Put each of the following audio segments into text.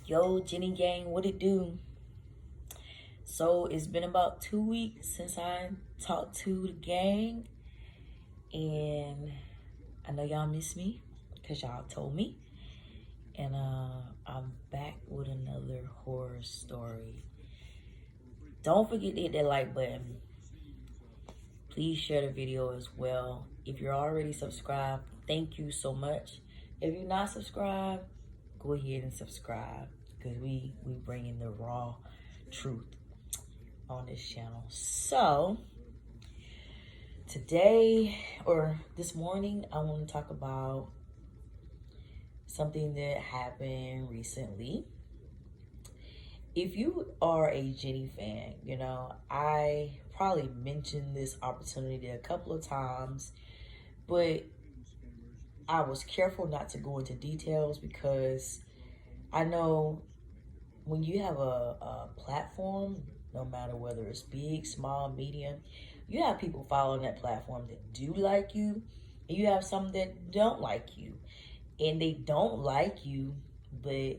Yo, Jenny Gang, what it do? So it's been about 2 weeks since I talked to the gang, and I know y'all miss me because y'all told me. And I'm back with another horror story. Don't forget to hit that like button. Please share the video as well. If you're already subscribed, thank you so much. If you're not subscribed, go ahead and subscribe because we bring in the raw truth on this channel. So today, or this morning, I want to talk about something that happened recently. If you are a Jenny fan, I probably mentioned this opportunity a couple of times, but I was careful not to go into details because I know when you have a platform, no matter whether it's big, small, medium, you have people following that platform that do like you, and you have some that don't like you. And they don't like you, but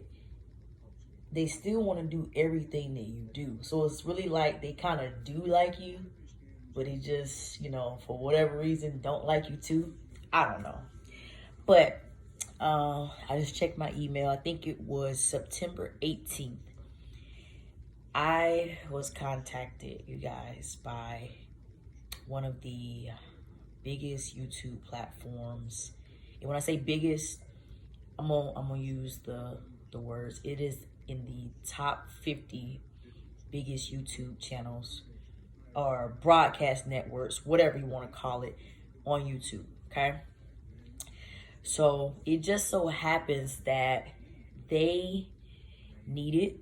they still want to do everything that you do. So it's really like they kind of do like you, but they just, for whatever reason, don't like you too. I don't know. But I just checked my email. I think it was September 18th. I was contacted, you guys, by one of the biggest YouTube platforms. And when I say biggest, I'm gonna use the words. It is in the top 50 biggest YouTube channels or broadcast networks, whatever you want to call it, on YouTube. Okay. So it just so happens that they needed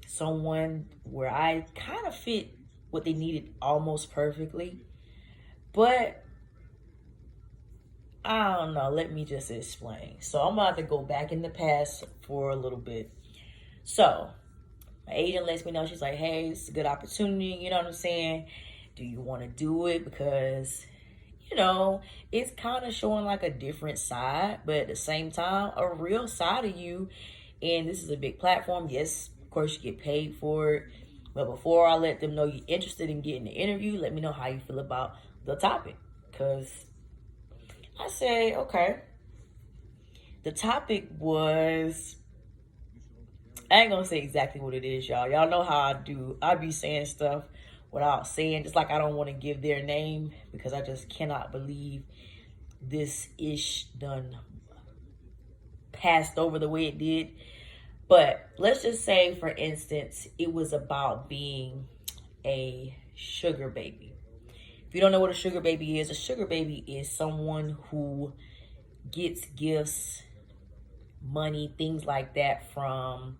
someone where I kind of fit what they needed almost perfectly. But I don't know. Let me just explain. So I'm about to go back in the past for a little bit. So my agent lets me know. She's like, hey, it's a good opportunity. You know what I'm saying? Do you want to do it? Because, it's kind of showing like a different side, but at the same time, a real side of you. And this is a big platform. Yes, of course, you get paid for it. But before I let them know you're interested in getting the interview, let me know how you feel about the topic. Because I say, okay. The topic was, I ain't gonna say exactly what it is, y'all. Y'all know how I do. I be saying stuff without saying, just like I don't want to give their name because I just cannot believe this ish done passed over the way it did. But let's just say, for instance, it was about being a sugar baby. If you don't know what a sugar baby is someone who gets gifts, money, things like that from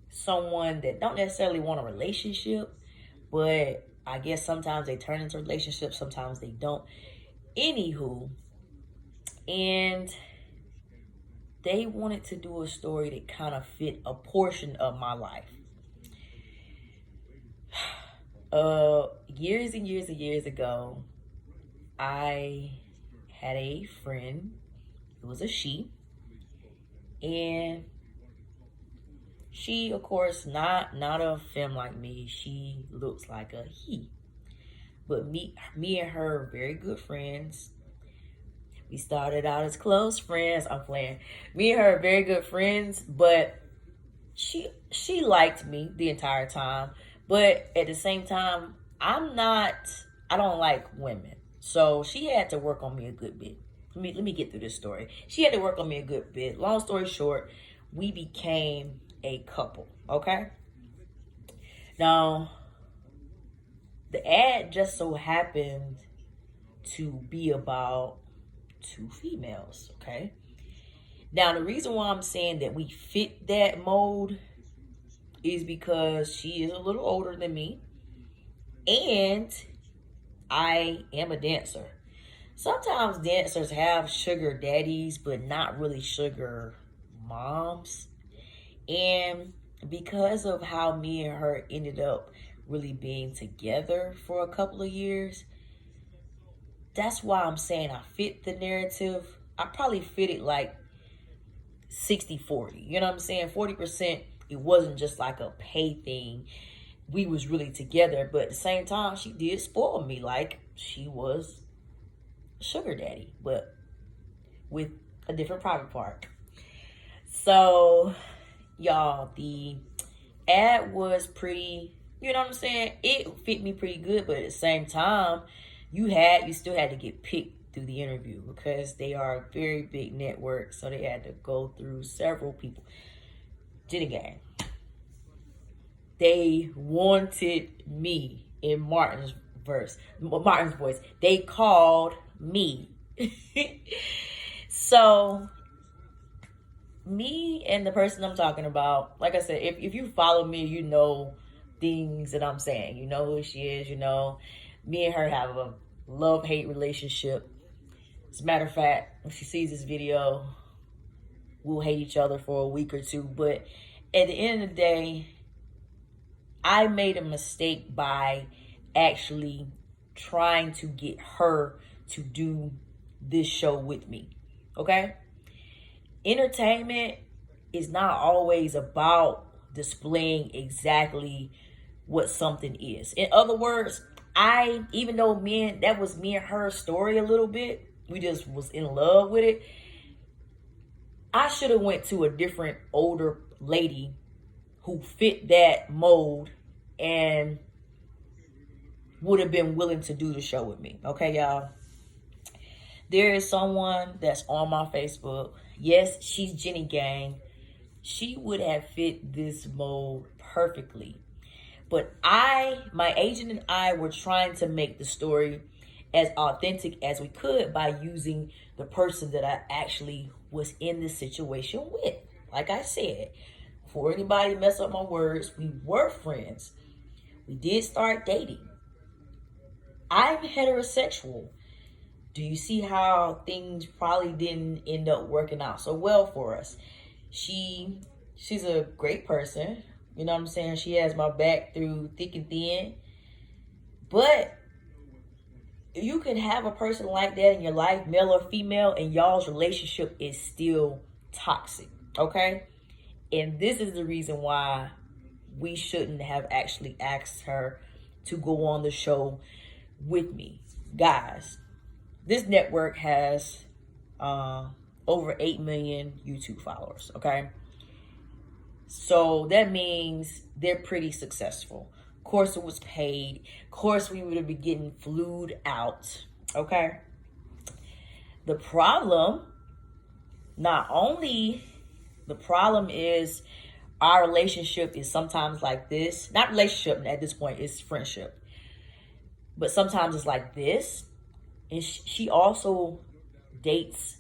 someone that don't necessarily want a relationship, but I guess sometimes they turn into relationships, sometimes they don't. Anywho, and they wanted to do a story that kind of fit a portion of my life. Years and years and years ago, I had a friend. It was a she. And she, of course, not a femme like me. She looks like a he. But me and her are very good friends. We started out as close friends. I'm playing. Me and her are very good friends, but she liked me the entire time. But at the same time, I don't like women. So she had to work on me a good bit. Let me get through this story. She had to work on me a good bit. Long story short, we became a couple, okay? Now, the ad just so happened to be about two females, okay? Now, the reason why I'm saying that we fit that mold is because she is a little older than me, and I am a dancer. Sometimes dancers have sugar daddies, but not really sugar moms. And because of how me and her ended up really being together for a couple of years, that's why I'm saying I fit the narrative. I probably fit it like 60-40. You know what I'm saying? 40%, it wasn't just like a pay thing. We was really together, but at the same time, she did spoil me like she was a sugar daddy, but with a different private part. So, y'all, the ad was pretty, you know what I'm saying? It fit me pretty good, but at the same time, you still had to get picked through the interview because they are a very big network, so they had to go through several people. Jennygang. They wanted me in Martin's voice. They called me. So, me and the person I'm talking about, like I said, if you follow me, you know things that I'm saying. You know who she is, me and her have a love-hate relationship. As a matter of fact, when she sees this video, we'll hate each other for a week or two. But at the end of the day, I made a mistake by actually trying to get her to do this show with me. Okay? Entertainment is not always about displaying exactly what something is. In other words, even though that was me and her story a little bit, we just was in love with it. I should have went to a different older lady who fit that mold and would have been willing to do the show with me. Okay, y'all. There is someone that's on my Facebook. Yes, she's Jennygang. She would have fit this mold perfectly. But my agent and I were trying to make the story as authentic as we could by using the person that I actually was in this situation with. Like I said, before anybody mess up my words, we were friends. We did start dating. I'm heterosexual. Do you see how things probably didn't end up working out so well for us? She's a great person. You know what I'm saying? She has my back through thick and thin. But you can have a person like that in your life, male or female, and y'all's relationship is still toxic. Okay? And this is the reason why we shouldn't have actually asked her to go on the show with me. Guys, this network has over 8 million YouTube followers, okay? So that means they're pretty successful. Of course, it was paid. Of course, we would have been getting flued out, okay? The problem is our relationship is sometimes like this. Not relationship at this point, it's friendship. But sometimes it's like this. And she also dates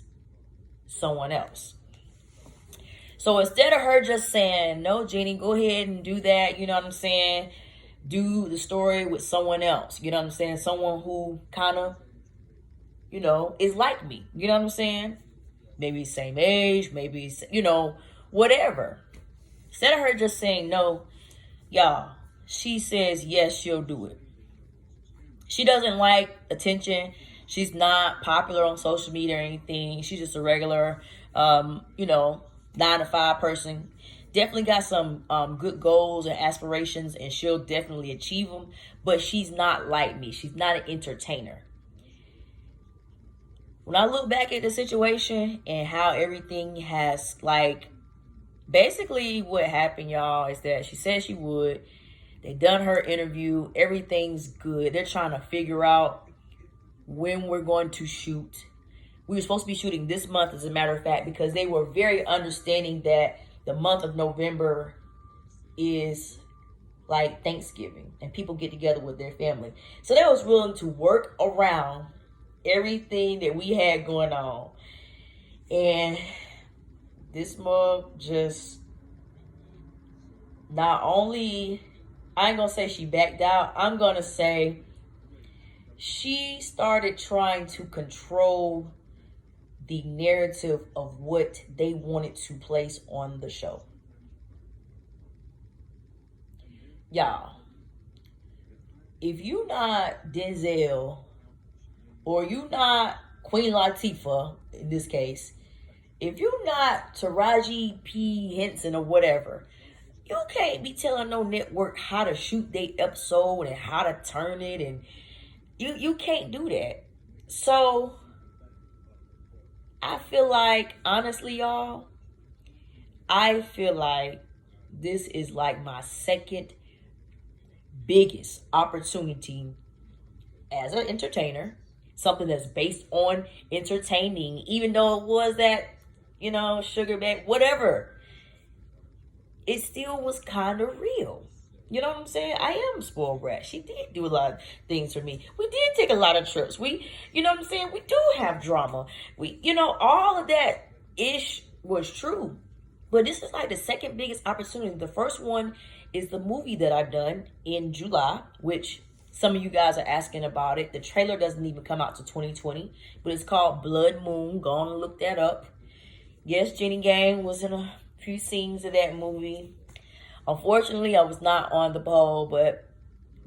someone else. So instead of her just saying, no, Jenny, go ahead and do that, you know what I'm saying? Do the story with someone else, you know what I'm saying? Someone who kind of, is like me, you know what I'm saying? Maybe same age, maybe, whatever. Instead of her just saying no, y'all, she says yes, she'll do it. She doesn't like attention. She's not popular on social media or anything. She's just a regular, 9-to-5 person. Definitely got some good goals and aspirations, and she'll definitely achieve them. But she's not like me. She's not an entertainer. When I look back at the situation and how everything has, basically what happened, y'all, is that she said she would. They done her interview. Everything's good. They're trying to figure out when we're going to shoot. We were supposed to be shooting this month, as a matter of fact, because they were very understanding that the month of November is like Thanksgiving and people get together with their family. So they was willing to work around everything that we had going on. And this mug just, not only, I ain't gonna say she backed out, I'm gonna say she started trying to control the narrative of what they wanted to place on the show. Y'all, if you not Denzel or you not Queen Latifah in this case, If you're not Taraji P. Henson or whatever, you can't be telling no network how to shoot their episode and how to turn it, and you can't do that. So I feel like, honestly, y'all, I feel like this is like my second biggest opportunity as an entertainer, something that's based on entertaining, even though it was that, sugar back, whatever, it still was kind of real. You know what I'm saying? I am a spoiled brat. She did do a lot of things for me. We did take a lot of trips. You know what I'm saying? We do have drama. All of that ish was true. But this is like the second biggest opportunity. The first one is the movie that I've done in July, which some of you guys are asking about it. The trailer doesn't even come out to 2020, but it's called Blood Moon. Go on and look that up. Yes, Jennygang was in a few scenes of that movie. Unfortunately, I was not on the poll, but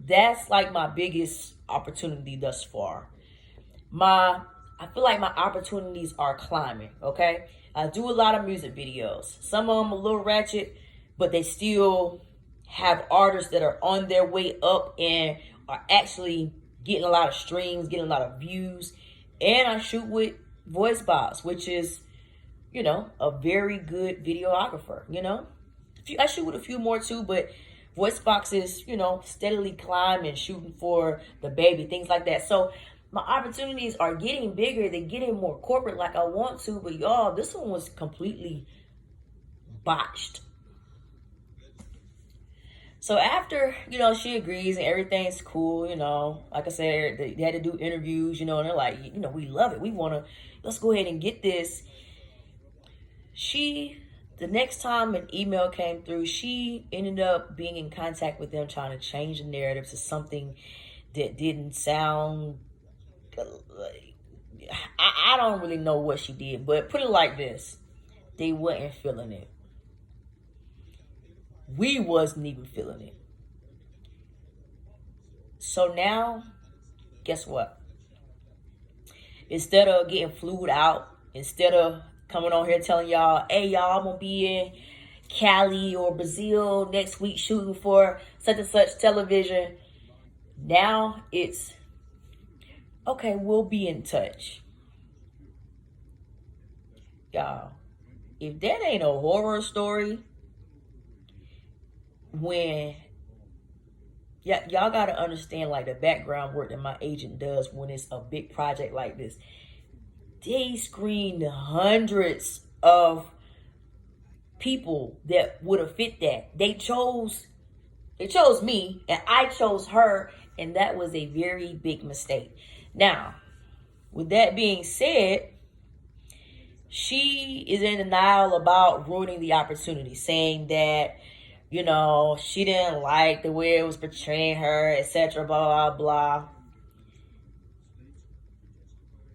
that's like my biggest opportunity thus far. I feel like my opportunities are climbing, okay? I do a lot of music videos. Some of them a little ratchet, but they still have artists that are on their way up and are actually getting a lot of streams, getting a lot of views. And I shoot with Voice Box, which is, a very good videographer, I shoot with a few more too, but Voice Box is, steadily climbing, shooting for the baby, things like that. So my opportunities are getting bigger. They're getting more corporate like I want to, but y'all, this one was completely botched. So after, she agrees and everything's cool, like I said, they had to do interviews, and they're like, we love it. We want to, let's go ahead and get this. The next time an email came through, she ended up being in contact with them, trying to change the narrative to something that didn't sound, I don't really know what she did, but put it like this. They wasn't feeling it. We wasn't even feeling it. So now, guess what? Instead of getting flued out, instead of coming on here telling y'all, hey, y'all, I'm going to be in Cali or Brazil next week shooting for such and such television. Now it's, okay, we'll be in touch. Y'all, if that ain't a horror story, when y'all got to understand like the background work that my agent does when it's a big project like this. They screened hundreds of people that would have fit that. They chose me and I chose her, and that was a very big mistake. Now, with that being said, she is in denial about ruining the opportunity, saying that, she didn't like the way it was portraying her, etc., blah, blah, blah.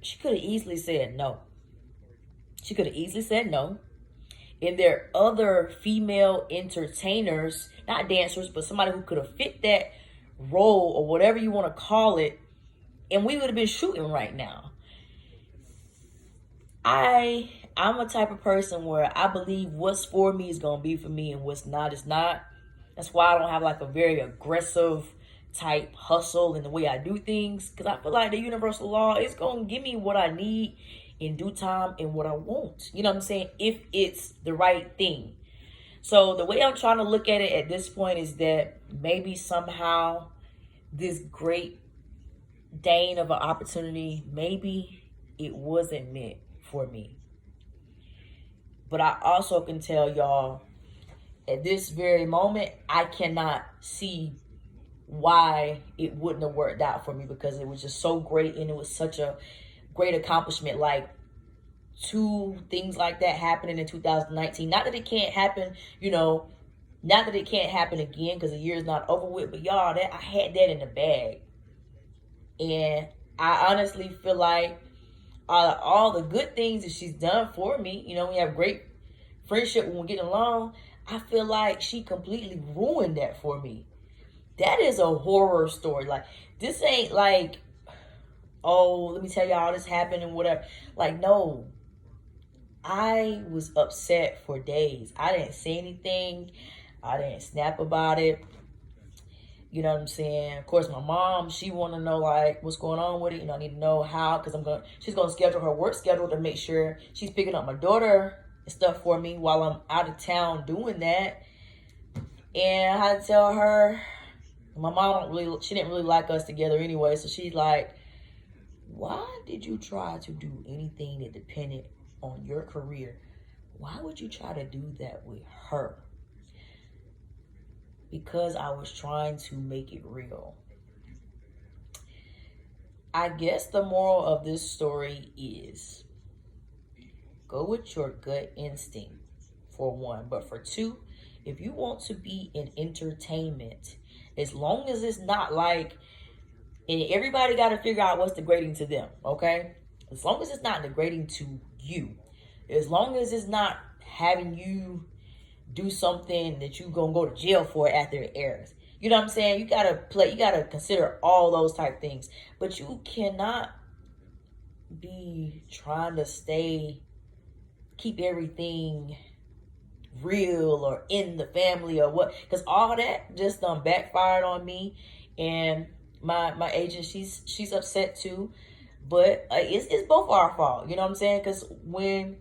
She could have easily said no. And there are other female entertainers, not dancers, but somebody who could have fit that role or whatever you want to call it, and we would have been shooting right now. I'm a type of person where I believe what's for me is going to be for me and what's not is not. That's why I don't have like a very aggressive type hustle in the way I do things, because I feel like the universal law is going to give me what I need in due time and what I want. You know what I'm saying? If it's the right thing. So the way I'm trying to look at it at this point is that maybe somehow this great Dane of an opportunity, maybe it wasn't meant for me. But I also can tell y'all at this very moment, I cannot see why it wouldn't have worked out for me, because it was just so great and it was such a great accomplishment. Like, two things like that happening in 2019. Not that it can't happen, not that it can't happen again, because the year is not over with, but y'all, that I had that in the bag. And I honestly feel like all the good things that she's done for me, we have great friendship when we get along, I feel like she completely ruined that for me. That is a horror story. Like, this ain't like, oh, let me tell y'all this happened and whatever. Like, no. I was upset for days. I didn't say anything. I didn't snap about it. You know what I'm saying? Of course, my mom, she want to know like what's going on with it. You know, I need to know how, because she's gonna schedule her work schedule to make sure she's picking up my daughter and stuff for me while I'm out of town doing that. And I had to tell her, my mom she didn't really like us together anyway. So she's like, why did you try to do anything that depended on your career? Why would you try to do that with her? Because I was trying to make it real. I guess the moral of this story is go with your gut instinct, for one. But for two, if you want to be in entertainment, as long as it's not like, and everybody got to figure out what's degrading to them, okay? As long as it's not degrading to you, as long as it's not having you do something that you gonna go to jail for after it airs. You know what I'm saying? You gotta consider all those type things. But you cannot be trying to keep everything real or in the family or what, because all that just backfired on me. And my agent, she's upset too, but it's both our fault. You know what I'm saying? Because when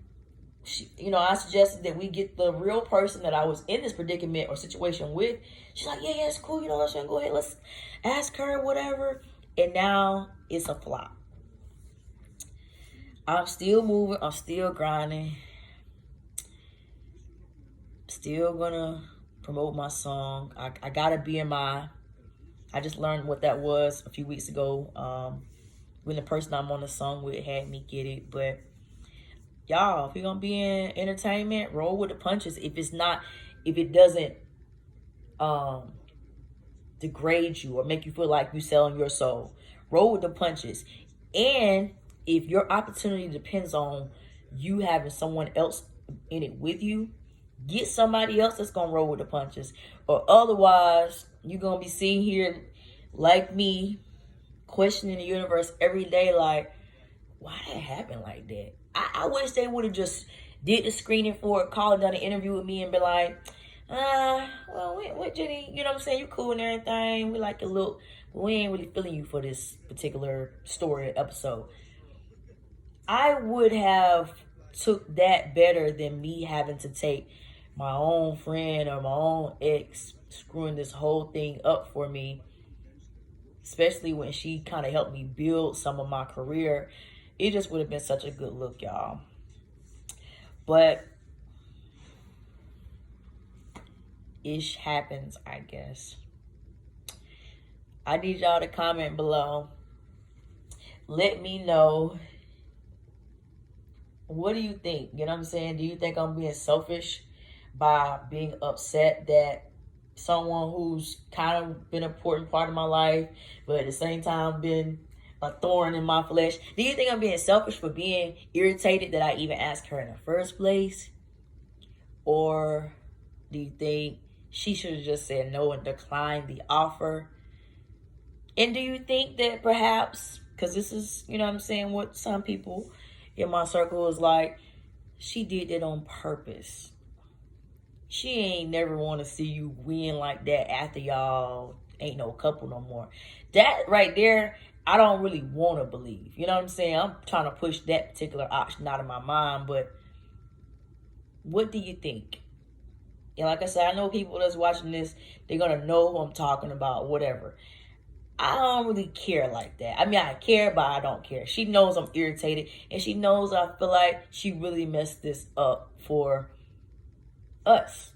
I suggested that we get the real person that I was in this predicament or situation with, she's like, yeah, it's cool. You know what I'm saying? Go ahead, let's ask her, whatever. And now it's a flop. I'm still moving. I'm still grinding. Still gonna promote my song. I gotta BMI. I just learned what that was a few weeks ago. When the person I'm on the song with had me get it. But y'all, if you're gonna be in entertainment, roll with the punches. If it doesn't degrade you or make you feel like you selling your soul, roll with the punches. And if your opportunity depends on you having someone else in it with you, get somebody else that's gonna roll with the punches. Or otherwise, you're gonna be sitting here like me, questioning the universe every day, like, why did it happen like that? I wish they would have just did the screening for it, called done an interview with me and be like, well, what Jenny, you know what I'm saying? You cool and everything. We like a look, but we ain't really feeling you for this particular story episode. I would have took that better than me having to take my own friend or my own ex screwing this whole thing up for me, especially when she kind of helped me build some of my career. It just would have been such a good look, y'all. But ish happens, I guess. I need y'all to comment below. Let me know, what do you think? You know what I'm saying? Do you think I'm being selfish by being upset that someone who's kind of been an important part of my life, but at the same time been a thorn in my flesh? Do you think I'm being selfish for being irritated that I even asked her in the first place? Or do you think she should have just said no and declined the offer? And do you think that perhaps, because this is, you know what I'm saying, what some people in my circle is like, she did that on purpose? She ain't never want to see you win like that after y'all ain't no couple no more. That right there, I don't really want to believe. You know what I'm saying? I'm trying to push that particular option out of my mind. But what do you think? And like I said, I know people that's watching this, they're going to know who I'm talking about, whatever. I don't really care like that. I mean, I care, but I don't care. She knows I'm irritated. And she knows I feel like she really messed this up for us.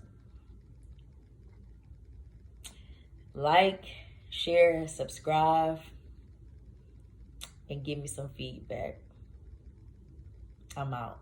Like, share, subscribe, and give me some feedback. I'm out.